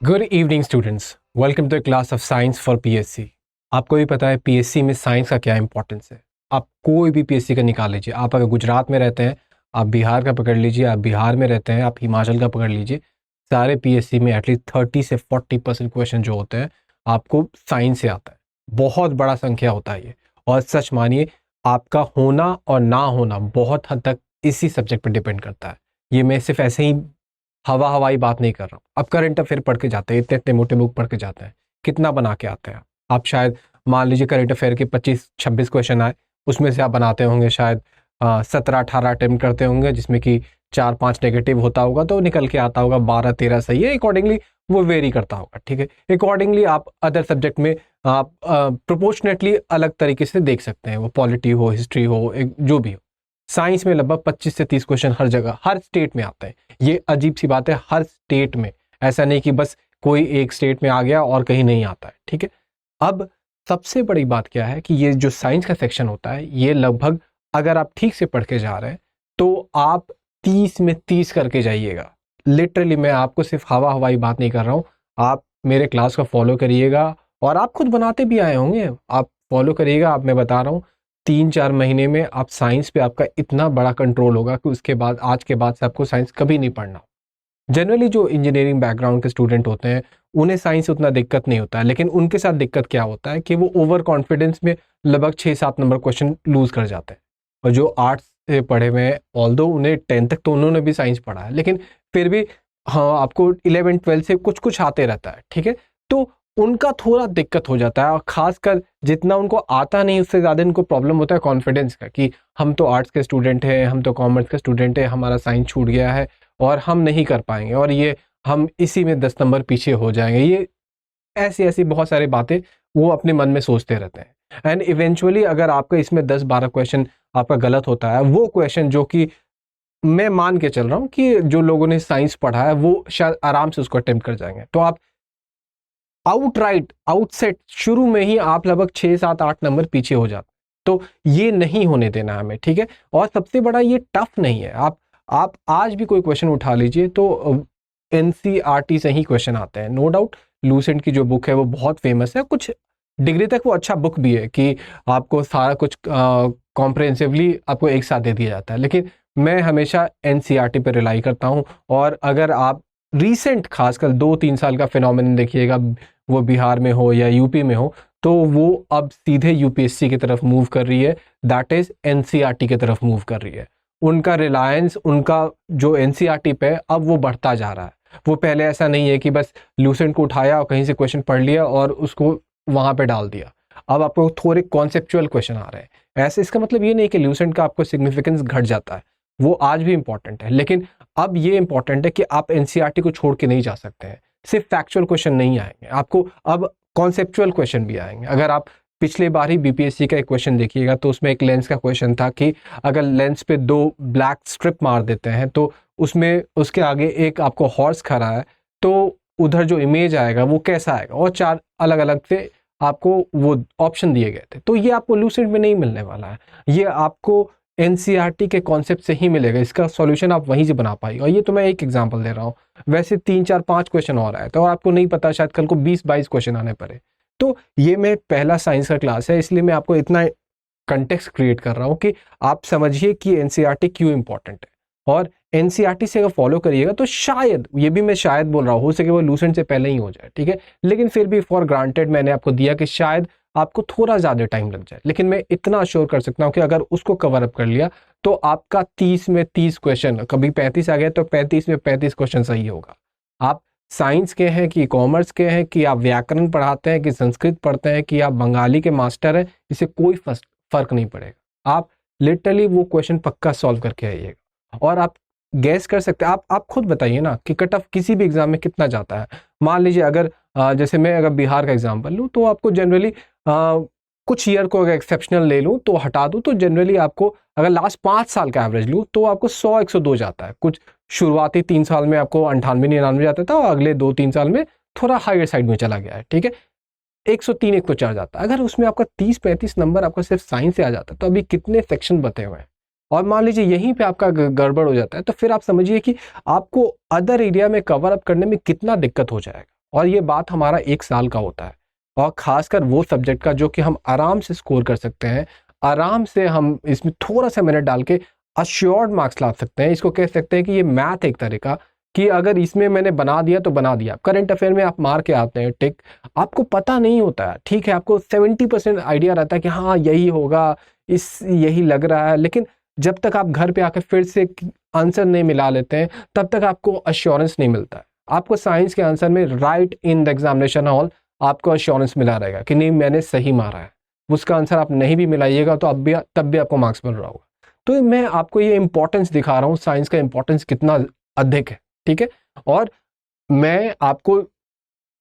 Good evening students, welcome to class of science for PSC. आपको भी पता है पीएससी में साइंस का क्या इंपॉर्टेंस है। आप कोई भी पीएससी का निकाल लीजिए, आप अगर गुजरात में रहते हैं, आप बिहार का पकड़ लीजिए, आप बिहार में रहते हैं, आप हिमाचल का पकड़ लीजिए, सारे पीएससी में एटलीस्ट 30 से 40% क्वेश्चन जो होते हैं आपको साइंस से आता है। बहुत बड़ा संख्या होता है ये, और सच मानिए आपका होना और ना होना बहुत हद तक इसी सब्जेक्ट पर डिपेंड करता है। ये मैं सिर्फ ऐसे ही हवाई बात नहीं कर रहा हूँ। अब करंट अफेयर पढ़ के जाते हैं, इतने इतने मोटे बुक पढ़ के जाते हैं, कितना बना के आते हैं आप शायद मान लीजिए करंट अफेयर के 25-26 क्वेश्चन आए, उसमें से आप बनाते होंगे शायद 17-18 अटेम्प्ट करते होंगे, जिसमें कि 4-5 नेगेटिव होता होगा, तो निकल के आता होगा 12-13 सही है। अकॉर्डिंगली वो वेरी करता होगा, ठीक है। अकॉर्डिंगली आप अदर सब्जेक्ट में आप प्रोपोर्शनेटली अलग तरीके से देख सकते हैं, वो पॉलिटी हो, हिस्ट्री हो, जो भी हो। साइंस में लगभग 25 से 30 क्वेश्चन हर जगह हर स्टेट में आते हैं। ये अजीब सी बात है, हर स्टेट में, ऐसा नहीं कि बस कोई एक स्टेट में आ गया और कहीं नहीं आता है, ठीक है। अब सबसे बड़ी बात क्या है कि ये जो साइंस का सेक्शन होता है, ये लगभग अगर आप ठीक से पढ़ के जा रहे हैं तो आप 30 में 30 करके जाइएगा। लिटरली मैं आपको सिर्फ हवाई बात नहीं कर रहा हूँ, आप मेरे क्लास को फॉलो करिएगा और आप खुद बनाते भी आए होंगे, आप फॉलो करिएगा। आप मैं बता रहा हूँ 3-4 महीने में आप साइंस पे आपका इतना बड़ा कंट्रोल होगा कि उसके बाद आज के बाद से आपको साइंस कभी नहीं पढ़ना। जनरली जो इंजीनियरिंग बैकग्राउंड के स्टूडेंट होते हैं उन्हें साइंस उतना दिक्कत नहीं होता है, लेकिन उनके साथ दिक्कत क्या होता है कि वो ओवर कॉन्फिडेंस में लगभग 6-7 नंबर क्वेश्चन लूज कर जाते हैं। और जो आर्ट्स से पढ़े हुए हैं, ऑल्दो उन्हें 10 तक तो उन्होंने भी साइंस पढ़ा है, लेकिन फिर भी हाँ आपको 11-12 से कुछ कुछ आते रहता है, ठीक है। तो उनका थोड़ा दिक्कत हो जाता है, और खासकर जितना उनको आता नहीं उससे ज़्यादा इनको प्रॉब्लम होता है कॉन्फिडेंस का, कि हम तो आर्ट्स के स्टूडेंट हैं, हम तो कॉमर्स के स्टूडेंट हैं, हमारा साइंस छूट गया है और हम नहीं कर पाएंगे, और ये हम इसी में 10 नंबर पीछे हो जाएंगे। ये ऐसी ऐसी बहुत सारी बातें वो अपने मन में सोचते रहते हैं। एंड इवेंचुअली अगर आपका इसमें 10-12 क्वेश्चन आपका गलत होता है, वो क्वेश्चन जो कि मैं मान के चल रहा हूँ कि जो लोगों ने साइंस पढ़ा है वो शायद आराम से उसको अटेम्प्ट कर जाएंगे, तो आप आउटसेट शुरू में ही आप लगभग 6-7-8 नंबर पीछे हो जाते। तो ये नहीं होने देना हमें, ठीक है। और सबसे बड़ा ये टफ नहीं है। आप आज भी कोई क्वेश्चन उठा लीजिए तो एनसीईआरटी से ही क्वेश्चन आते हैं, नो डाउट। लूसेंट की जो बुक है वो बहुत फेमस है, कुछ डिग्री तक वो अच्छा बुक भी है कि आपको सारा कुछ कॉम्प्रिहेंसिवली आपको एक साथ दे दिया जाता है, लेकिन मैं हमेशा एनसीईआरटी पर रिलाई करता हूँ। और अगर आप रिसेंट खासकर 2-3 साल का फिनोमेनन देखिएगा, वो बिहार में हो या यूपी में हो, तो वो अब सीधे यूपीएससी की तरफ मूव कर रही है, दैट इज एनसीईआरटी की तरफ मूव कर रही है। उनका रिलायंस, उनका जो एनसीईआरटी पे अब वो बढ़ता जा रहा है। वो पहले ऐसा नहीं है कि बस लूसेंट को उठाया और कहीं से क्वेश्चन पढ़ लिया और उसको वहां पे डाल दिया। अब आपको थोड़े कॉन्सेप्चुअल क्वेश्चन आ रहे हैं। ऐसे इसका मतलब ये नहीं कि लूसेंट का आपको सिग्निफिकेंस घट जाता है, वो आज भी इंपॉर्टेंट है, लेकिन अब ये इंपॉर्टेंट है कि आप एनसीईआरटी को छोड़ के नहीं जा सकते हैं। सिर्फ फैक्चुअल क्वेश्चन नहीं आएंगे, आपको अब कॉन्सेप्चुअल क्वेश्चन भी आएंगे। अगर आप पिछले बार ही बीपीएससी का एक क्वेश्चन देखिएगा तो उसमें एक लेंस का क्वेश्चन था कि अगर लेंस पे 2 ब्लैक स्ट्रिप मार देते हैं तो उसमें उसके आगे एक आपको हॉर्स खड़ा है, तो उधर जो इमेज आएगा वो कैसा आएगा, और 4 अलग अलग से आपको वो ऑप्शन दिए गए थे। तो ये आपको लूसेंट में नहीं मिलने वाला है, ये आपको एनसीईआरटी के कॉन्सेप्ट से ही मिलेगा। इसका सॉल्यूशन आप वहीं से बना पाएंगे। और ये तो मैं एक एग्जांपल दे रहा हूँ, वैसे 3-4-5 क्वेश्चन और आए तो आपको नहीं पता, शायद कल को 20-22 क्वेश्चन आने पड़े। तो ये मैं पहला साइंस का क्लास है, इसलिए मैं आपको इतना कंटेक्स्ट क्रिएट कर रहा हूँ कि आप समझिए कि एनसीईआरटी क्यों इंपॉर्टेंट है। और एनसीईआरटी से अगर फॉलो करिएगा तो शायद, ये भी मैं शायद बोल रहा हूँ, हो सके वो लूसेंट से पहले ही हो जाए, ठीक है। लेकिन फिर भी फॉर ग्रांटेड मैंने आपको दिया कि शायद आपको थोड़ा ज़्यादा टाइम लग जाए, लेकिन मैं इतना अश्योर कर सकता हूँ कि अगर उसको कवर अप कर लिया तो आपका 30 में 30 क्वेश्चन, कभी 35 आ गया तो 35 में 35 क्वेश्चन सही होगा। आप साइंस के हैं कि कॉमर्स के हैं, कि आप व्याकरण पढ़ाते हैं कि संस्कृत पढ़ते हैं, कि आप बंगाली के मास्टर हैं, इससे कोई फर्क नहीं पड़ेगा। आप लिटरली वो क्वेश्चन पक्का सॉल्व करके आइएगा। और आप गैस कर सकते हैं, आप खुद बताइए ना कि कट ऑफ किसी भी एग्जाम में कितना जाता है। मान लीजिए अगर जैसे मैं अगर बिहार का एग्जाम्पल लूँ तो आपको जनरली कुछ ईयर को अगर एक्सेप्शनल ले लूँ तो हटा दूँ तो जनरली आपको अगर लास्ट 5 साल का एवरेज लूँ तो आपको 100-102 जाता है। कुछ शुरुआती 3 साल में आपको 98-99 जाता था और अगले 2-3 साल में थोड़ा हायर साइड में चला गया है, ठीक है। 103-104 जाता है। अगर उसमें आपका 30-35 नंबर आपका सिर्फ साइंस से आ जाता है तो अभी कितने सेक्शन बते हुए हैं। और मान लीजिए यहीं पे आपका गड़बड़ हो जाता है तो फिर आप समझिए कि आपको अदर एरिया में कवर अप करने में कितना दिक्कत हो जाएगा। और ये बात हमारा 1 साल का होता है, और खासकर वो सब्जेक्ट का जो कि हम आराम से स्कोर कर सकते हैं, आराम से हम इसमें थोड़ा सा मेहनत डाल के अश्योर्ड मार्क्स ला सकते हैं। इसको कह सकते हैं कि ये मैथ एक तरह का, कि अगर इसमें मैंने बना दिया तो बना दिया। करंट अफेयर में आप मार के आते हैं टिक, आपको पता नहीं होता है, ठीक है, आपको 70% आइडिया रहता है कि हाँ यही होगा, यही लग रहा है, लेकिन जब तक आप घर पे आकर फिर से आंसर नहीं मिला लेते हैं तब तक आपको अश्योरेंस नहीं मिलता है। आपको साइंस के आंसर में right in the examination hall आपको अश्योरेंस मिला रहेगा कि नहीं मैंने सही मारा है। उसका आंसर आप नहीं भी मिलाइएगा तो तब भी आपको मार्क्स मिल रहा होगा। तो मैं आपको ये इंपॉर्टेंस दिखा रहा हूँ, साइंस का इंपॉर्टेंस कितना अधिक है, ठीक है। और मैं आपको,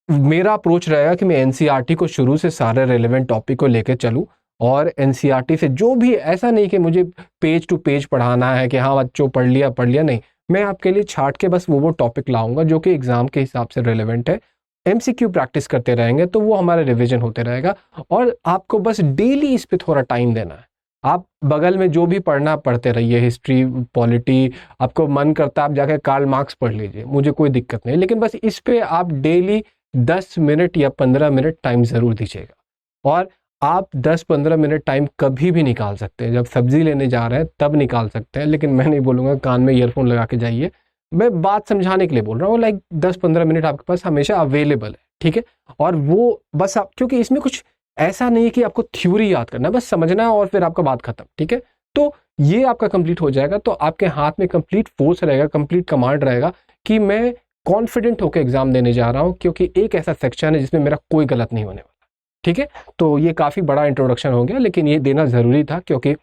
मेरा अप्रोच रहेगा कि मैं एनसीईआरटी को शुरू से सारे रेलेवेंट टॉपिक को लेकर चलूँ, और एनसीईआरटी से जो भी, ऐसा नहीं कि मुझे पेज टू पेज पढ़ाना है कि हाँ बच्चों पढ़ लिया, नहीं, मैं आपके लिए छाट के बस वो टॉपिक लाऊंगा जो कि एग्जाम के हिसाब से रेलेवेंट है। एमसीक्यू प्रैक्टिस करते रहेंगे तो वो हमारा रिवीजन होते रहेगा, और आपको बस डेली इस पे थोड़ा टाइम देना है। आप बगल में जो भी पढ़ना पढ़ते रहिए, हिस्ट्री, पॉलिटी, आपको मन करता है आप जाकर कार्ल मार्क्स पढ़ लीजिए, मुझे कोई दिक्कत नहीं, लेकिन बस इस पे आप डेली 10 मिनट या 15 मिनट टाइम ज़रूर दीजिएगा। और आप 10-15 मिनट टाइम कभी भी निकाल सकते हैं, जब सब्जी लेने जा रहे हैं तब निकाल सकते हैं, लेकिन मैं नहीं बोलूँगा कान में ईयरफोन लगा के जाइए, मैं बात समझाने के लिए बोल रहा हूँ। लाइक 10-15 मिनट आपके पास हमेशा अवेलेबल है, ठीक है। और वो बस आप, क्योंकि इसमें कुछ ऐसा नहीं है कि आपको थ्योरी याद करना है, बस समझना है और फिर आपका बात खत्म, ठीक है। तो ये आपका कंप्लीट हो जाएगा तो आपके हाथ में कंप्लीट फोर्स रहेगा, कंप्लीट कमांड रहेगा कि मैं कॉन्फिडेंट होकर एग्जाम देने जा रहा हूँ, क्योंकि एक ऐसा सेक्शन है जिसमें मेरा कोई गलत नहीं होने वाला, ठीक है। तो ये काफ़ी बड़ा इंट्रोडक्शन हो गया, लेकिन ये देना ज़रूरी था, क्योंकि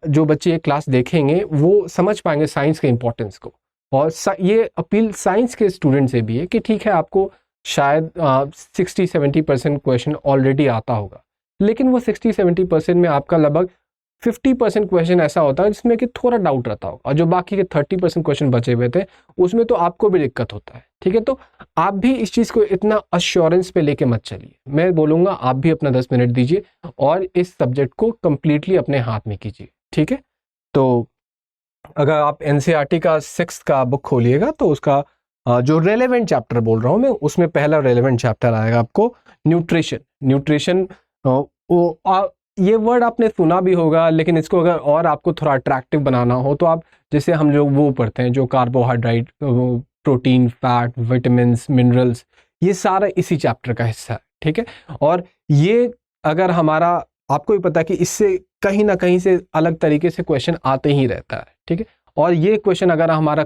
जो बच्चे ये क्लास देखेंगे वो समझ पाएंगे साइंस के इंपॉर्टेंस को। और ये अपील साइंस के स्टूडेंट से भी है कि ठीक है आपको शायद 60-70% क्वेश्चन ऑलरेडी आता होगा, लेकिन वो 60-70% में आपका लगभग 50% क्वेश्चन ऐसा होता है जिसमें कि थोड़ा डाउट रहता होगा, और जो बाकी के 30% क्वेश्चन बचे हुए थे उसमें तो आपको भी दिक्कत होता है, ठीक है। तो आप भी इस चीज़ को इतना अश्योरेंस पे लेके मत चलिए, मैं बोलूँगा आप भी अपना 10 मिनट दीजिए और इस सब्जेक्ट को कम्प्लीटली अपने हाथ में कीजिए, ठीक है। तो अगर आप एनसीईआरटी का 6th का बुक खोलिएगा तो उसका जो रेलेवेंट चैप्टर बोल रहा हूँ मैं, उसमें पहला रेलेवेंट चैप्टर आएगा आपको न्यूट्रिशन। ये वर्ड आपने सुना भी होगा, लेकिन इसको अगर और आपको थोड़ा अट्रैक्टिव बनाना हो तो आप, जैसे हम लोग वो पढ़ते हैं जो carbohydrate, protein, fat, vitamin, minerals, ये सारा इसी चैप्टर का हिस्सा है, ठीक है। और ये अगर हमारा, आपको भी पता है कि इससे कहीं ना कहीं से अलग तरीके से क्वेश्चन आते ही रहता है, ठीक है। और ये क्वेश्चन अगर हमारा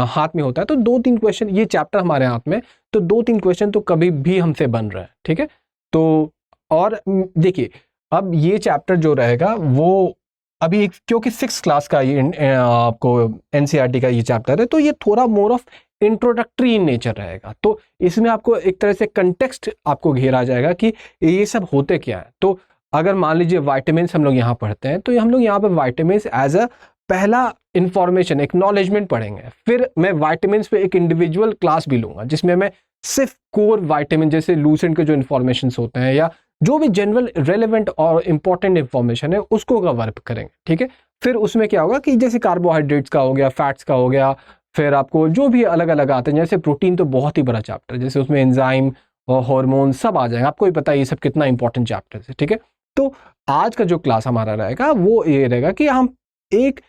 हाथ में होता है तो 2-3 क्वेश्चन, ये चैप्टर हमारे हाथ में तो 2-3 क्वेश्चन तो कभी भी हमसे बन रहा है, ठीक है। तो और देखिए अब ये चैप्टर जो रहेगा वो अभी क्योंकि 6th क्लास का ये आपको एनसीईआरटी का ये चैप्टर है, तो ये थोड़ा more of introductory in nature रहेगा। तो इसमें आपको एक तरह से कंटेक्स्ट आपको घेरा जाएगा कि ये सब होते क्या है। तो अगर मान लीजिए वाइटामिन हम लोग यहाँ पढ़ते हैं, तो हम लोग यहाँ पर वाइटामिन एज अ पहला इंफॉर्मेशन, एक्नॉलेजमेंट पढ़ेंगे। फिर मैं वाइटामिन पे एक इंडिविजुअल क्लास भी लूंगा जिसमें मैं सिर्फ कोर वाइटामिन, जैसे लूसेंट के जो इन्फॉर्मेशन होते हैं या जो भी जनरल रेलेवेंट और इंपॉर्टेंट इंफॉर्मेशन है उसको कवर करेंगे, ठीक है। फिर उसमें क्या होगा कि जैसे कार्बोहाइड्रेट्स का हो गया, फैट्स का हो गया, फिर आपको जो भी अलग अलग आते हैं, जैसे प्रोटीन तो बहुत ही बड़ा चैप्टर है, जैसे उसमें एंजाइम और हार्मोन सब आ जाएंगे, आपको भी पता है ये सब कितना इंपॉर्टेंट चैप्टर है, ठीक है। तो आज का जो क्लास हमारा रहेगा वो ये रहेगा कि हम एक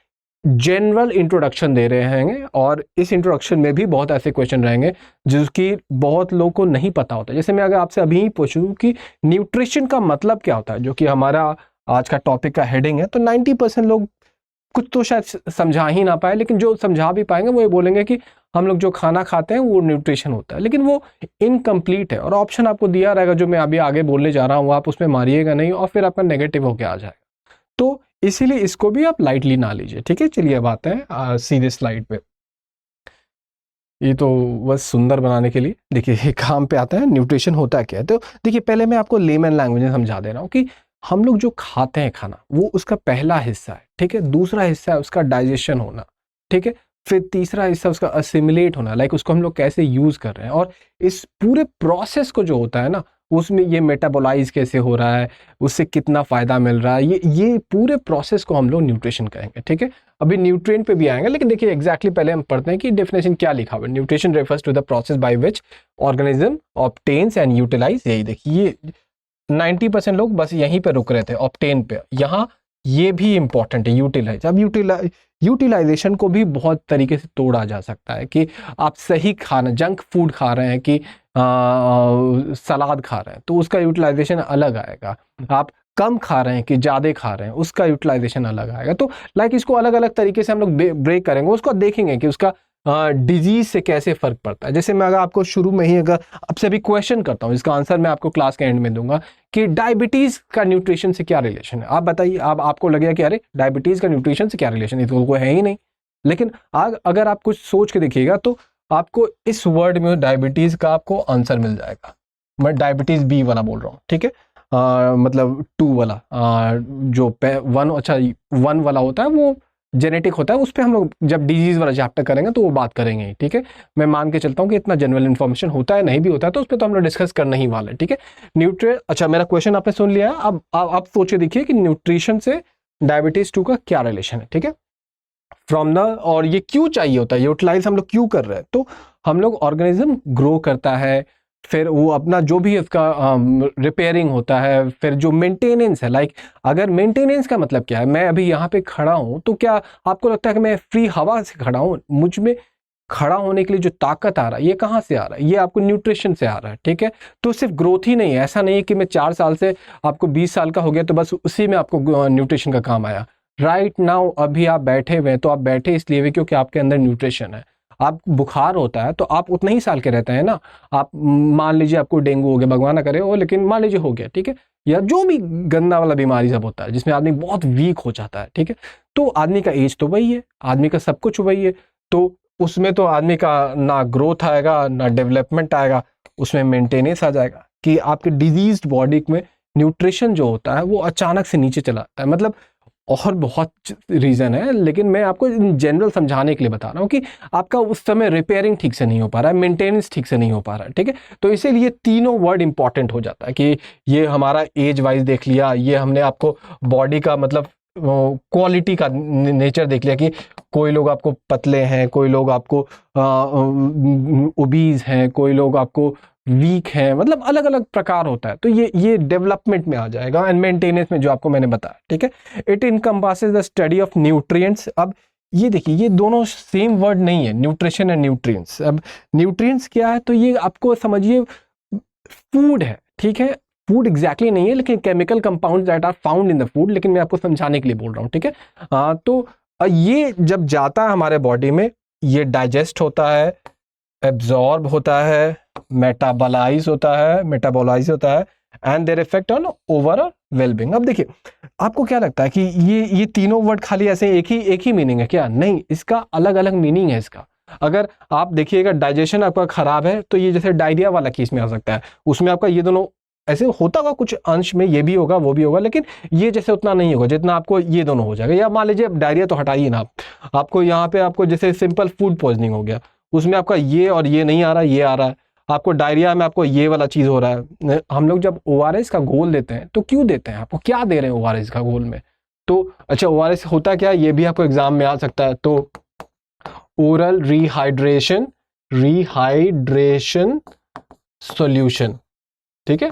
जनरल इंट्रोडक्शन दे रहे हैं, और इस इंट्रोडक्शन में भी बहुत ऐसे क्वेश्चन रहेंगे जिसकी बहुत लोगों को नहीं पता होता। जैसे मैं अगर आपसे अभी ही पूछूं कि न्यूट्रिशन का मतलब क्या होता है, जो कि हमारा आज का टॉपिक का हेडिंग है, तो 90% लोग कुछ तो शायद समझा ही ना पाए, लेकिन जो समझा भी पाएंगे वो ये बोलेंगे कि हम लोग जो खाना खाते हैं वो न्यूट्रिशन होता है, लेकिन वो इनकम्प्लीट है। और ऑप्शन आपको दिया रहेगा जो मैं अभी आगे बोलने जा रहा हूँ, आप उसमें मारिएगा नहीं और फिर आपका नेगेटिव होके आ जाएगा। तो इसीलिए इसको भी आप लाइटली ना लीजिए, ठीक है। चलिए अब आते हैं सीधे स्लाइड पे। ये तो बस सुंदर बनाने के लिए, देखिए काम पे आता है न्यूट्रिशन होता क्या है। तो देखिए पहले मैं आपको लेमन लैंग्वेज में समझा दे रहा हूँ कि हम लोग जो खाते हैं खाना वो उसका पहला हिस्सा है, ठीक है। दूसरा हिस्सा है उसका डाइजेशन होना, ठीक है। फिर तीसरा हिस्सा उसका असिमिलेट होना, लाइक उसको हम लोग कैसे यूज कर रहे हैं। और इस पूरे प्रोसेस को जो होता है ना, उसमें ये मेटाबोलाइज कैसे हो रहा है, उससे कितना फ़ायदा मिल रहा है, ये पूरे प्रोसेस को हम लोग न्यूट्रिशन कहेंगे, ठीक है। अभी न्यूट्रिएंट पे भी आएंगे, लेकिन देखिए एग्जैक्टली पहले हम पढ़ते हैं कि डेफिनेशन क्या लिखा हुआ है। Nutrition refers to the process by which organism obtains and utilize, यही देखिए ये 90% लोग बस यहीं पे रुक रहे थे ऑब्टेन पे, यहाँ ये भी इंपॉर्टेंट है यूटिलाइज। अब यूटिलाइजेशन को भी बहुत तरीके से तोड़ा जा सकता है कि आप सही खाना, जंक फूड खा रहे हैं कि सलाद खा रहे हैं तो उसका यूटिलाइजेशन अलग आएगा, आप कम खा रहे हैं कि ज़्यादा खा रहे हैं उसका यूटिलाइजेशन अलग आएगा। तो लाइक इसको अलग अलग तरीके से हम लोग ब्रेक करेंगे, उसको देखेंगे कि उसका डिजीज से कैसे फर्क पड़ता है। जैसे मैं अगर आपको शुरू में ही अगर आपसे अभी क्वेश्चन करता हूँ, इसका आंसर मैं आपको क्लास के एंड में दूंगा कि डायबिटीज का न्यूट्रिशन से क्या रिलेशन है। आप बताइए, आपको लगेगा कि अरे डायबिटीज का न्यूट्रिशन से क्या रिलेशन है, तो कोई है ही नहीं। लेकिन अगर आप कुछ सोच के देखिएगा तो आपको इस वर्ड में डायबिटीज का आपको आंसर मिल जाएगा। मैं डायबिटीज बी वाला बोल रहा हूँ, ठीक है, मतलब 2 वाला, जो 1 वाला होता है वो जेनेटिक होता है, उस पर हम लोग जब डिजीज वाला चैप्टर करेंगे तो वो बात करेंगे, ठीक है। मैं मान के चलता हूँ कि इतना जनरल इन्फॉर्मेशन होता है, नहीं भी होता है, तो उस पर तो हम लोग डिस्कस करना ही वाले, ठीक है। अच्छा, मेरा क्वेश्चन आपने सुन लिया है, अब आप सोचे देखिए कि न्यूट्रिशन से डायबिटीज 2 का क्या रिलेशन है, ठीक है। और ये क्यों चाहिए होता है, यूटिलाइज हम लोग क्यों कर रहे हैं, तो हम लोग ऑर्गेनिज्म ग्रो करता है, फिर वो अपना जो भी उसका रिपेयरिंग होता है, फिर जो मेंटेनेंस है, लाइक अगर मेंटेनेंस का मतलब क्या है, मैं अभी यहाँ पे खड़ा हूँ तो क्या आपको लगता है कि मैं फ्री हवा से खड़ा हूँ, मुझ में खड़ा होने के लिए जो ताकत आ रहा है ये कहाँ से आ रहा है, ये आपको न्यूट्रिशन से आ रहा है, ठीक है। तो सिर्फ ग्रोथ ही नहीं है, ऐसा नहीं है कि मैं 4 साल से आपको 20 साल का हो गया तो बस उसी में आपको न्यूट्रिशन का काम आया। राइट नाउ अभी आप बैठे हुए हैं तो आप बैठे इसलिए हुए क्योंकि आपके अंदर न्यूट्रिशन है। आप बुखार होता है तो आप उतने ही साल के रहते हैं ना, आप मान लीजिए आपको डेंगू हो गया, भगवान ना करे हो, लेकिन मान लीजिए हो गया, ठीक है, या जो भी गंदा वाला बीमारी सब होता है जिसमें आदमी बहुत वीक हो जाता है, ठीक है, तो आदमी का एज तो वही है, आदमी का सब कुछ वही है, तो उसमें तो आदमी का ना ग्रोथ आएगा ना डेवलपमेंट आएगा, उसमें मेंटेनेंस आ जाएगा कि आपके डिजीज्ड बॉडी में न्यूट्रिशन जो होता है वो अचानक से नीचे चला आता है। मतलब और बहुत रीज़न है, लेकिन मैं आपको इन जनरल समझाने के लिए बता रहा हूँ कि आपका उस समय रिपेयरिंग ठीक से नहीं हो पा रहा है, मेंटेनेंस ठीक से नहीं हो पा रहा है, ठीक है। तो इसीलिए तीनों वर्ड इंपॉर्टेंट हो जाता है कि ये हमारा एज वाइज देख लिया, ये हमने आपको बॉडी का मतलब क्वालिटी का नेचर देख लिया कि कोई लोग आपको पतले हैं, कोई लोग आपको ओबीज हैं, कोई लोग आपको वीक है, मतलब अलग अलग प्रकार होता है। तो ये डेवलपमेंट में आ जाएगा एंड मेंटेनेंस में जो आपको मैंने बताया, ठीक है। It encompasses the study of nutrients. अब ये देखिए ये दोनों सेम वर्ड नहीं है, न्यूट्रिशन एंड न्यूट्रिएंट्स। अब न्यूट्रिएंट्स क्या है, तो ये आपको समझिए फूड है, ठीक है, फूड एग्जैक्टली नहीं है लेकिन chemical compound that are found in the food, लेकिन मैं आपको समझाने के लिए बोल रहा हूँ, ठीक है। तो ये जब जाता है हमारे बॉडी में, ये डाइजेस्ट होता है, एब्जॉर्ब होता है, मेटाबोलाइज होता है and their effect on overall wellbeing. अब देखिए आपको क्या लगता है कि ये तीनों वर्ड खाली ऐसे एक ही मीनिंग है क्या? नहीं, इसका अलग अलग मीनिंग है इसका। अगर आप देखिएगा डाइजेशन आपका खराब है तो ये जैसे डायरिया वाला केस में आ सकता है, उसमें आपका ये दोनों ऐसे होता होगा, कुछ अंश में ये भी होगा वो भी होगा, लेकिन ये जैसे उतना नहीं होगा जितना आपको ये दोनों हो जाएगा। या मान लीजिए डायरिया तो हटाइए ना, आपको यहाँ पे आपको जैसे सिंपल फूड पॉइजनिंग हो गया, उसमें आपका ये और ये नहीं आ रहा, ये आ रहा है। आपको डायरिया में आपको ये वाला चीज़ हो रहा है। हम लोग जब ORS का घोल देते हैं तो क्यों देते हैं, आपको क्या दे रहे हैं ORS का घोल में? तो अच्छा ORS होता क्या, ये भी आपको एग्जाम में आ सकता है। तो ओरल रिहाइड्रेशन सॉल्यूशन, ठीक है।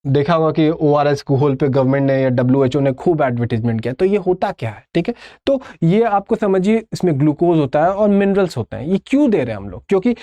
देखा होगा कि ORS घोल पे गवर्नमेंट ने या WHO ने खूब एडवर्टीजमेंट किया। तो ये होता क्या है, ठीक है। तो ये आपको समझिए इसमें ग्लूकोज होता है और मिनरल्स होते हैं। ये क्यों दे रहे हैं हम लोग? क्योंकि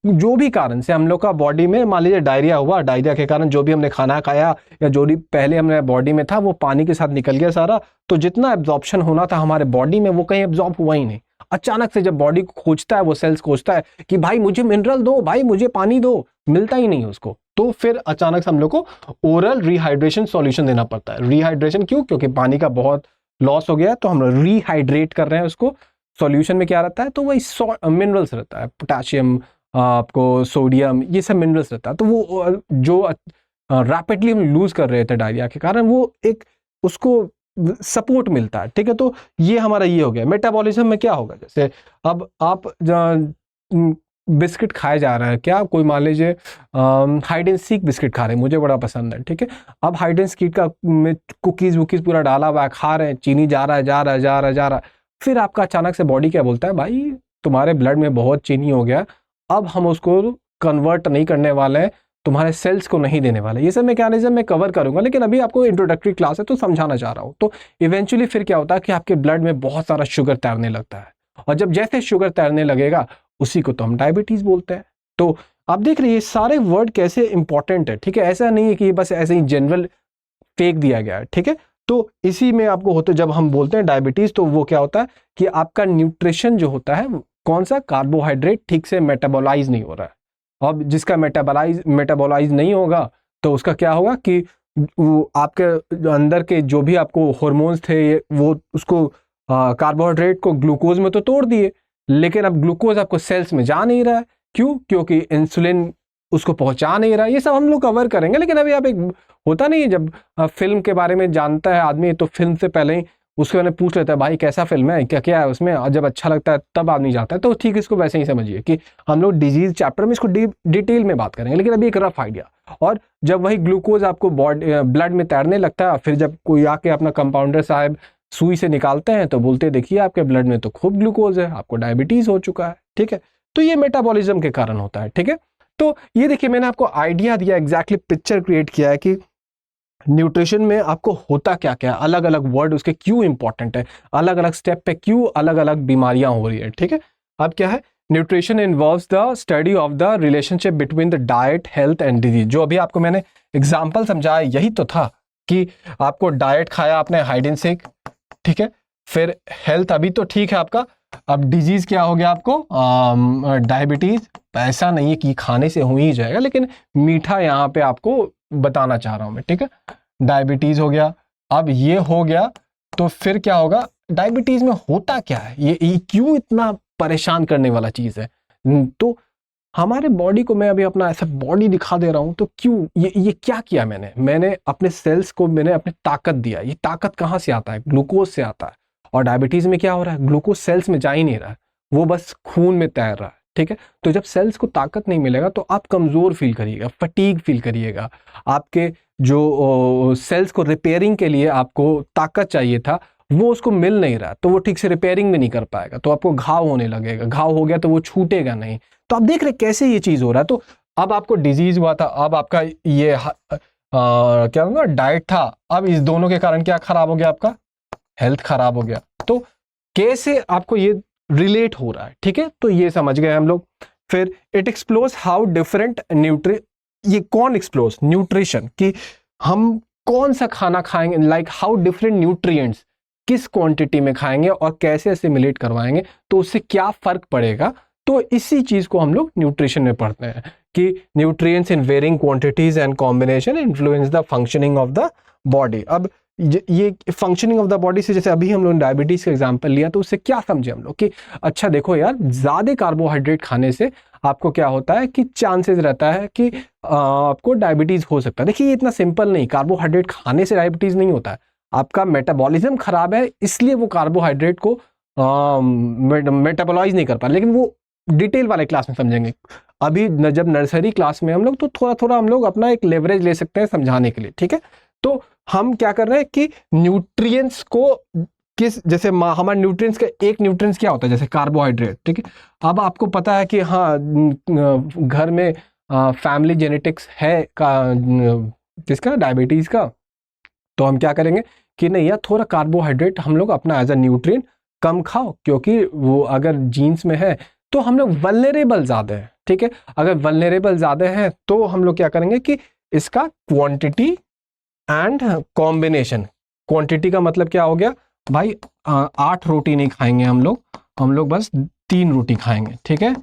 जो भी कारण से हम लोग का बॉडी में मान लीजिए डायरिया हुआ, डायरिया के कारण जो भी हमने खाना खाया या जो भी पहले हमने बॉडी में था वो पानी के साथ निकल गया सारा, तो जितना एब्जॉर्प्शन होना था हमारे बॉडी में वो कहीं एब्जॉर्ब हुआ ही नहीं। अचानक से जब बॉडी खोजता है, वो सेल्स खोजता है कि भाई मुझे मिनरल दो, भाई मुझे पानी दो, मिलता ही नहीं उसको। तो फिर अचानक से हम लोग को ओरल रिहाइड्रेशन सॉल्यूशन देना पड़ता है। रिहाइड्रेशन क्यों? क्योंकि पानी का बहुत लॉस हो गया, तो हम लोग रिहाइड्रेट कर रहे हैं उसको। सॉल्यूशन में क्या रहता है, तो वही मिनरल्स रहता है, पोटेशियम, आपको सोडियम, ये सब मिनरल्स रहता है। तो वो जो रैपिडली हम लूज कर रहे थे डायरिया के कारण, वो एक उसको सपोर्ट मिलता है, ठीक है। तो ये हमारा ये हो गया। मेटाबॉलिज्म में क्या होगा, जैसे अब आप बिस्किट खाया जा रहा है, क्या कोई मान लीजिए हाइड एंड सीक बिस्किट खा रहे हैं, मुझे बड़ा पसंद है, ठीक है। अब हाइड एंड सीक का में कुकीज़ वुकीज़ पूरा डाला हुआ है, खा रहे हैं, चीनी जा रहा है जा रहा है जा रहा है जा रहा है, फिर आपका अचानक से बॉडी क्या बोलता है, भाई तुम्हारे ब्लड में बहुत चीनी हो गया, अब हम उसको कन्वर्ट नहीं करने वाले हैं, तुम्हारे सेल्स को नहीं देने वाले। ये सब मैकेनिज्म मैं कवर करूंगा, लेकिन अभी आपको इंट्रोडक्टरी क्लास है तो समझाना चाह रहा हूँ। तो इवेंचुअली फिर क्या होता है कि आपके ब्लड में बहुत सारा शुगर तैरने लगता है, और जब जैसे शुगर तैरने लगेगा उसी को तो हम डायबिटीज बोलते हैं। तो आप देख रहे हैं ये सारे वर्ड कैसे इंपॉर्टेंट है, ठीक है। ऐसा नहीं है कि ये बस ऐसे ही जनरल फेंक दिया गया है, ठीक है। तो इसी में आपको होते, जब हम बोलते हैं डायबिटीज, तो वो क्या होता है कि आपका न्यूट्रिशन जो होता है, कौन सा, कार्बोहाइड्रेट ठीक से मेटाबोलाइज नहीं हो रहा है। अब जिसका मेटाबोलाइज नहीं होगा तो उसका क्या होगा कि आपके अंदर के जो भी आपको हार्मोन्स थे वो उसको कार्बोहाइड्रेट को ग्लूकोज में तो तोड़ दिए, लेकिन अब ग्लूकोज आपको सेल्स में जा नहीं रहा है। क्यों? क्योंकि इंसुलिन उसको पहुंचा नहीं रहा है। ये सब हम लोग कवर करेंगे, लेकिन अभी आप एक होता नहीं है जब फिल्म के बारे में जानता है आदमी तो फिल्म से पहले ही उसके बारे में पूछ लेता है, भाई कैसा फिल्म है, क्या क्या है उसमें, और जब अच्छा लगता है तब आदमी जाता है। तो ठीक, इसको वैसे ही समझिए कि हम लोग डिजीज चैप्टर में इसको डिटेल में बात करेंगे, लेकिन अभी एक रफ आइडिया। और जब वही ग्लूकोज आपको ब्लड में तैरने लगता है, फिर जब कोई आके अपना कंपाउंडर साहब सुई से निकालते हैं तो बोलते हैं देखिए आपके ब्लड में तो खूब ग्लूकोज है, आपको डायबिटीज हो चुका है, ठीक है। तो ये मेटाबॉलिज्म के कारण होता है, ठीक है। तो ये देखिए मैंने आपको आइडिया दिया, एग्जैक्टली पिक्चर क्रिएट किया है कि न्यूट्रिशन में आपको होता क्या क्या, अलग अलग वर्ड उसके क्यों इंपॉर्टेंट है, अलग अलग स्टेप पे क्यों अलग अलग बीमारियां हो रही है, ठीक है। अब क्या है, nutrition involves the study of the relationship between the diet, health and disease. जो अभी आपको मैंने एग्जाम्पल समझाया यही तो था कि आपको डाइट खाया आपने हाइड एंड सीक, ठीक है, फिर हेल्थ अभी तो ठीक है आपका, अब डिजीज क्या हो गया आपको, डायबिटीज। ऐसा नहीं है कि खाने से हो ही जाएगा, लेकिन मीठा यहाँ पे आपको बताना चाह रहा हूं मैं, ठीक है। डायबिटीज हो गया, अब ये हो गया, तो फिर क्या होगा, डायबिटीज में होता क्या है, ये क्यों इतना परेशान करने वाला चीज है। तो हमारे बॉडी को मैं अभी अपना ऐसा बॉडी दिखा दे रहा हूं, तो क्यों ये क्या किया मैंने अपने सेल्स को मैंने अपने ताकत दिया। ये ताकत कहाँ से आता है? ग्लूकोज से आता है। और डायबिटीज में क्या हो रहा है, ग्लूकोज सेल्स में जा ही नहीं रहा है, वो बस खून में तैर रहा है, ठीक है। तो जब सेल्स को ताकत नहीं मिलेगा तो आप कमजोर फील करिएगा, फटीग फील करिएगा, आपके जो सेल्स को रिपेयरिंग के लिए आपको ताकत चाहिए था वो उसको मिल नहीं रहा, तो वो ठीक से रिपेयरिंग भी नहीं कर पाएगा, तो आपको घाव होने लगेगा, घाव हो गया तो वो छूटेगा नहीं। तो आप देख रहे कैसे ये चीज हो रहा है। तो अब आपको डिजीज हुआ था, अब आपका ये क्या होगा, डाइट था, अब इस दोनों के कारण क्या खराब हो गया, आपका हेल्थ खराब हो गया। तो कैसे आपको ये रिलेट हो रहा है, ठीक है। तो ये समझ गए हम लोग। फिर इट एक्सप्लोर्स हाउ डिफरेंट ये कौन एक्सप्लोर्स, न्यूट्रिशन, कि हम कौन सा खाना खाएंगे, लाइक हाउ डिफरेंट न्यूट्रिएंट्स किस क्वांटिटी में खाएंगे और कैसे असिमिलेट करवाएंगे, तो उससे क्या फर्क पड़ेगा। तो इसी चीज को हम लोग न्यूट्रिशन में पढ़ते हैं कि nutrients in varying quantities and combination influence the functioning of the body. अब ये फंक्शनिंग ऑफ द बॉडी से, जैसे अभी हम लोग डायबिटीज का एग्जांपल लिया, तो उससे क्या समझे हम लोग कि अच्छा देखो यार, ज्यादा कार्बोहाइड्रेट खाने से आपको क्या होता है कि चांसेस रहता है कि आपको डायबिटीज हो सकता है। देखिए ये इतना सिंपल नहीं, कार्बोहाइड्रेट खाने से डायबिटीज नहीं होता है, आपका मेटाबॉलिज्म खराब है इसलिए वो कार्बोहाइड्रेट को मेटाबोलाइज नहीं कर पा, लेकिन वो डिटेल वाले क्लास में समझेंगे। अभी जब नर्सरी क्लास में हम लोग, तो थोड़ा थोड़ा हम लोग अपना एक लेवरेज ले सकते हैं समझाने के लिए, ठीक है। तो हम क्या कर रहे हैं कि न्यूट्रिएंट्स को किस, जैसे हमारे न्यूट्रिएंट्स का एक न्यूट्रिएंट्स क्या होता है, जैसे कार्बोहाइड्रेट, ठीक है। अब आपको पता है कि हाँ घर में फैमिली जेनेटिक्स है किसका, डायबिटीज का, तो हम क्या करेंगे कि नहीं यार थोड़ा कार्बोहाइड्रेट हम लोग अपना एज अ न्यूट्रिएंट कम खाओ, क्योंकि वो अगर जीन्स में है तो हम लोग वल्नरेबल ज़्यादा है, ठीक है। अगर वल्नरेबल ज़्यादा है तो हम लोग क्या करेंगे कि इसका क्वांटिटी एंड कॉम्बिनेशन। क्वांटिटी का मतलब क्या हो गया भाई, 8 रोटी नहीं खाएंगे हम लोग बस 3 रोटी खाएंगे, ठीक है।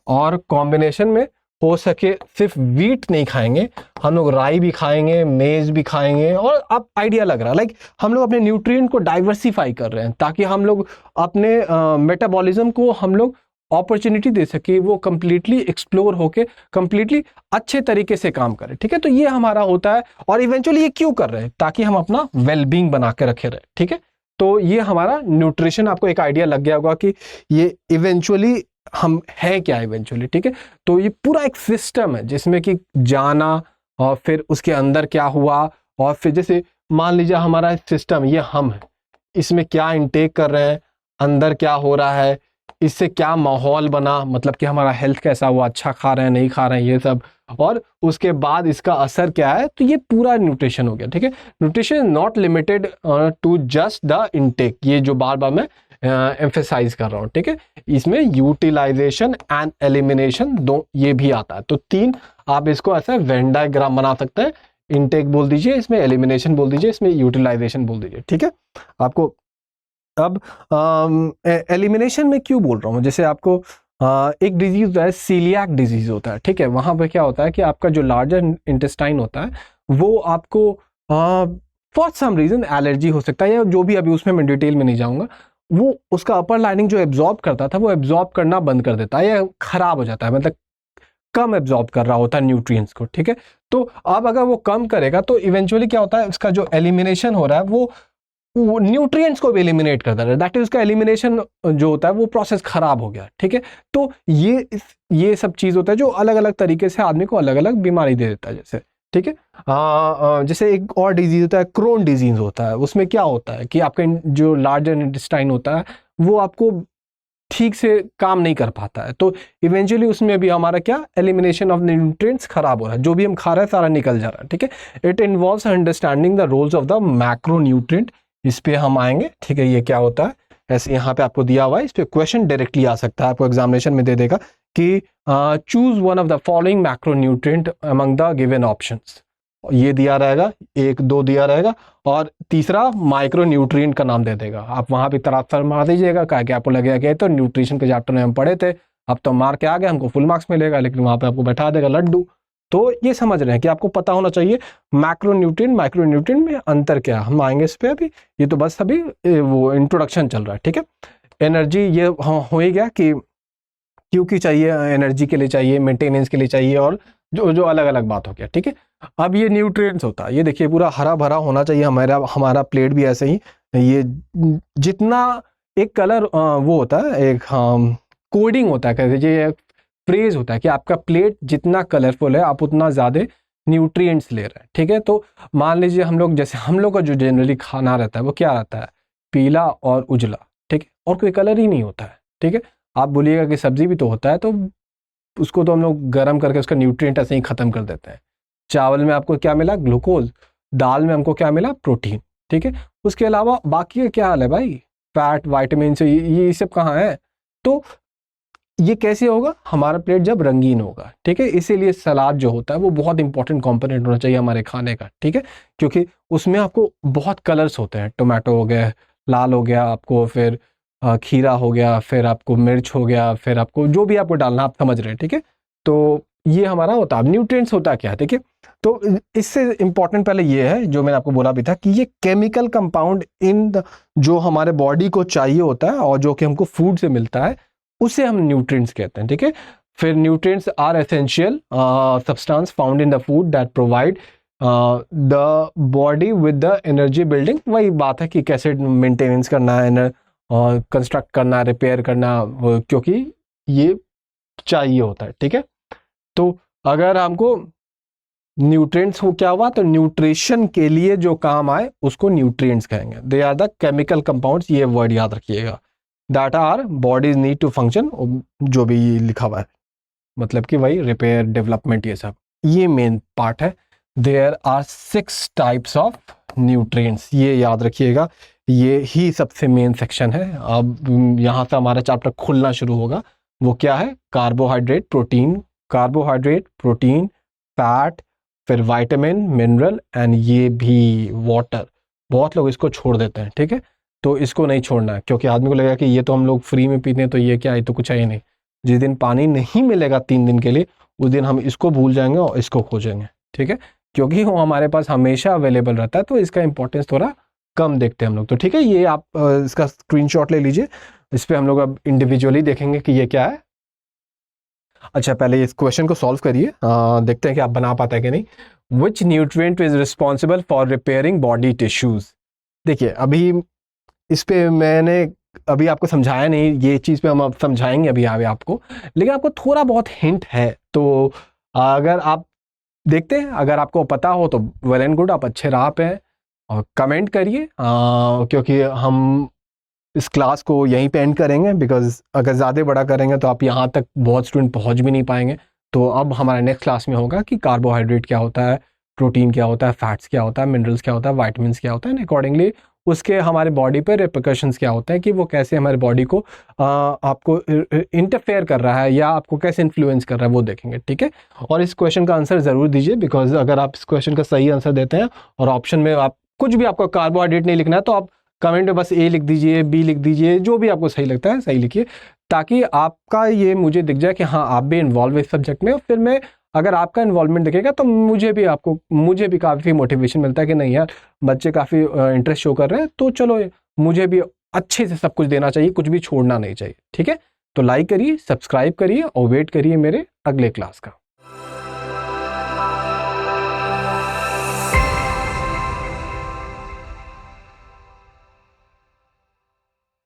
और कॉम्बिनेशन में हो सके सिर्फ व्हीट नहीं खाएंगे, हम लोग राई भी खाएंगे, मेज भी खाएंगे। और अब आइडिया लग रहा है, लाइक हम लोग अपने न्यूट्रिएंट को डाइवर्सिफाई कर रहे हैं ताकि हम लोग अपने मेटाबॉलिज्म को हम लोग अपॉर्चुनिटी दे सके, वो कंप्लीटली एक्सप्लोर होके कंप्लीटली अच्छे तरीके से काम करे, ठीक है। तो ये हमारा होता है, और इवेंचुअली ये क्यों कर रहे हैं, ताकि हम अपना वेलबींग बना के रखे रहे, ठीक है। तो ये हमारा न्यूट्रिशन, आपको एक आइडिया लग गया होगा कि ये इवेंचुअली हम है क्या इवेंचुअली, ठीक है। तो ये पूरा एक सिस्टम है जिसमें कि जाना और फिर उसके अंदर क्या हुआ, और फिर जैसे मान लीजिए हमारा सिस्टम ये हम है, इसमें क्या इनटेक कर रहे हैं, अंदर क्या हो रहा है, इससे क्या माहौल बना, मतलब कि हमारा हेल्थ कैसा हुआ, अच्छा खा रहे हैं नहीं खा रहे हैं ये सब, और उसके बाद इसका असर क्या है। तो ये पूरा न्यूट्रिशन हो गया, ठीक है। Nutrition is not limited to just the intake, ये जो बार बार मैं एम्फेसाइज कर रहा हूँ, ठीक है। इसमें यूटिलाइजेशन एंड एलिमिनेशन दो ये भी आता है। तो तीन आप इसको ऐसा वेन डायग्राम बना सकते हैं। इनटेक बोल दीजिए, इसमें एलिमिनेशन बोल दीजिए, इसमें यूटिलाइजेशन बोल दीजिए, ठीक है। आपको अब एलिमिनेशन में क्यों बोल रहा हूँ, जैसे आपको एक डिजीज होता है, सीलियाक डिजीज होता है, ठीक है। वहां पे क्या होता है कि आपका जो लार्जर इंटेस्टाइन होता है वो आपको फॉर सम रीजन एलर्जी हो सकता है या जो भी, अभी उसमें मैं डिटेल में नहीं जाऊंगा, वो उसका अपर लाइनिंग जो एब्जॉर्ब करता था वो एब्जॉर्ब करना बंद कर देता है या खराब हो जाता है, मतलब कम एब्जॉर्ब कर रहा होता है न्यूट्रिएंट्स को, ठीक है। तो अब अगर वो कम करेगा तो इवेंचुअली क्या होता है, उसका जो एलिमिनेशन हो रहा है वो न्यूट्रिएंट्स को भी एलिमिनेट करता है, दैट इज उसका एलिमिनेशन जो होता है वो प्रोसेस खराब हो गया, ठीक है। तो ये सब चीज होता है जो अलग अलग तरीके से आदमी को अलग अलग बीमारी दे देता है, जैसे, ठीक है। जैसे एक और डिजीज होता है, क्रोन डिजीज होता है। उसमें क्या होता है कि आपका जो लार्जर इंटेस्टाइन होता है वो आपको ठीक से काम नहीं कर पाता है, तो इवेंचुअली उसमें भी हमारा क्या, एलिमिनेशन ऑफ न्यूट्रिएंट्स खराब हो रहा है, जो भी हम खा रहे हैं सारा निकल जा रहा है, ठीक है। It involves understanding the roles of the macro nutrient, इस पे हम आएंगे, ठीक है। ये क्या होता है, ऐसे यहाँ पे आपको दिया हुआ है, इस पे क्वेश्चन डायरेक्टली आ सकता है, आपको एग्जामिनेशन में दे देगा कि choose one of the following macro nutrient among the given options, ये दिया रहेगा, एक दो दिया रहेगा, और तीसरा माइक्रो न्यूट्रिएंट का नाम दे देगा। आप वहां पे तरफ मार दीजिएगा, क्या कि आपको लगेगा कि तो न्यूट्रिशन के चैप्टर में हम पढ़े थे, अब तो मार के आ गए, हमको फुल मार्क्स मिलेगा, लेकिन वहां पे आपको बैठा देगा लड्डू। तो ये समझ रहे हैं कि आपको पता होना चाहिए मैक्रो न्यूट्रिएंट माइक्रो न्यूट्रिएंट में अंतर क्या, हम आएंगे इस पे अभी, ये तो बस अभी वो इंट्रोडक्शन चल रहा है, ठीक है। एनर्जी ये हो ही गया कि क्योंकि चाहिए, एनर्जी के लिए चाहिए, मेंटेनेंस के लिए चाहिए, और जो जो अलग अलग बात हो गया, ठीक है। अब ये न्यूट्रिएंट्स होता है, ये देखिए पूरा हरा भरा होना चाहिए हमारा प्लेट भी ऐसे ही, ये जितना एक कलर वो होता है, एक कोडिंग होता है, कह दीजिए फ्रेज होता है कि आपका प्लेट जितना कलरफुल है आप उतना ज़्यादा न्यूट्रिएंट्स ले रहे हैं, ठीक है। तो मान लीजिए हम लोग, जैसे हम लोग का जो जनरली खाना रहता है वो क्या रहता है, पीला और उजला, ठीक है, और कोई कलर ही नहीं होता है, ठीक है। आप बोलिएगा कि सब्जी भी तो होता है, तो उसको तो हम लोग गर्म करके उसका न्यूट्रिएंट ऐसे ही खत्म कर देते हैं। चावल में आपको क्या मिला, ग्लूकोज, दाल में हमको क्या मिला, प्रोटीन, ठीक है। उसके अलावा बाकी का क्या हाल है भाई, फैट, वाइटामिन से ये सब कहाँ है। तो ये कैसे होगा, हमारा प्लेट जब रंगीन होगा, ठीक है। इसीलिए सलाद जो होता है वो बहुत इंपॉर्टेंट कंपोनेंट होना चाहिए हमारे खाने का, ठीक है, क्योंकि उसमें आपको बहुत कलर्स होते हैं, टोमेटो हो गया, लाल हो गया आपको, फिर खीरा हो गया, फिर आपको मिर्च हो गया, फिर आपको जो भी आपको डालना, आप समझ रहे हैं, ठीक है। तो ये हमारा होता है। न्यूट्रिएंट्स होता क्या है, ठीक है। तो इससे इंपॉर्टेंट पहले ये है जो मैंने आपको बोला भी था कि ये केमिकल कंपाउंड इन जो हमारे बॉडी को चाहिए होता है और जो कि हमको फूड से मिलता है उसे हम न्यूट्रिएंट्स कहते हैं, ठीक है। फिर nutrients are essential substance found in the food that provide the body with the energy building. वही बात है कि कैसे मेंटेनेंस करना है और कंस्ट्रक्ट करना, रिपेयर करना, क्योंकि ये चाहिए होता है, ठीक है। तो अगर हमको न्यूट्रिएंट्स हो क्या हुआ, तो न्यूट्रिशन के लिए जो काम आए उसको न्यूट्रिएंट्स कहेंगे। They are the chemical compounds, ये वर्ड याद रखिएगा, that are bodies need to function, जो भी लिखा हुआ है, मतलब कि वही रिपेयर, डेवलपमेंट, ये सब, ये मेन पार्ट है। There are 6 types of nutrients, ये याद रखिएगा, ये ही सबसे मेन सेक्शन है। अब यहाँ से हमारा चैप्टर खुलना शुरू होगा। वो क्या है, कार्बोहाइड्रेट, प्रोटीन, फैट, फिर विटामिन, मिनरल एंड ये भी वाटर। बहुत लोग इसको छोड़ देते हैं, ठीक है। तो इसको नहीं छोड़ना है, क्योंकि आदमी को लगेगा कि ये तो हम लोग फ्री में पीते हैं, तो ये क्या है, तो कुछ है ही नहीं। जिस दिन पानी नहीं मिलेगा 3 दिन के लिए, उस दिन हम इसको भूल जाएंगे और इसको खोजेंगे, ठीक है, क्योंकि वो हमारे पास हमेशा अवेलेबल रहता है, तो इसका इंपॉर्टेंस थोड़ा कम देखते हैं हम लोग। तो ठीक है, ये आप इसका स्क्रीनशॉट ले लीजिए, इस पर हम लोग अब इंडिविजुअली देखेंगे कि ये क्या है। अच्छा, पहले इस क्वेश्चन को सॉल्व करिए, देखते हैं कि आप बना पाते हैं कि नहीं। विच nutrient is responsible for repairing body tissues. देखिए, अभी इस पे मैंने अभी आपको समझाया नहीं, ये चीज़ पे हम अब समझाएंगे अभी आगे आपको, लेकिन आपको थोड़ा बहुत हिंट है। तो अगर आप देखते हैं, अगर आपको पता हो तो वेल एंड गुड, आप अच्छे राह पे हैं। और कमेंट करिए, क्योंकि हम इस क्लास को यहीं पे एंड करेंगे, बिकॉज अगर ज़्यादा बड़ा करेंगे तो आप यहाँ तक बहुत स्टूडेंट पहुँच भी नहीं पाएंगे। तो अब हमारा नेक्स्ट क्लास में होगा कि कार्बोहाइड्रेट क्या होता है, प्रोटीन क्या होता है, फैट्स क्या होता है, मिनरल्स क्या होता है, वाइटामिन क्या होता है, एंड अकॉर्डिंगली उसके हमारे बॉडी पर रिपरकशंस क्या होते हैं, कि वो कैसे हमारे बॉडी को आपको इंटरफेयर कर रहा है या आपको कैसे इन्फ्लुएंस कर रहा है, वो देखेंगे, ठीक है। और इस क्वेश्चन का आंसर ज़रूर दीजिए, बिकॉज अगर आप इस क्वेश्चन का सही आंसर देते हैं और ऑप्शन में आप कुछ भी, आपको कार्बोहाइड्रेट नहीं लिखना है तो आप कमेंट में बस ए लिख दीजिए, बी लिख दीजिए, जो भी आपको सही लगता है सही लिखिए, ताकि आपका ये मुझे दिख जाए कि हाँ आप भी इन्वॉल्व इस सब्जेक्ट में। और फिर मैं, अगर आपका इन्वॉल्वमेंट दिखेगा तो मुझे भी काफ़ी मोटिवेशन मिलता है कि नहीं यार, बच्चे काफ़ी इंटरेस्ट शो कर रहे हैं, तो चलो मुझे भी अच्छे से सब कुछ देना चाहिए, कुछ भी छोड़ना नहीं चाहिए, ठीक है। तो लाइक करिए, सब्सक्राइब करिए और वेट करिए मेरे अगले क्लास का।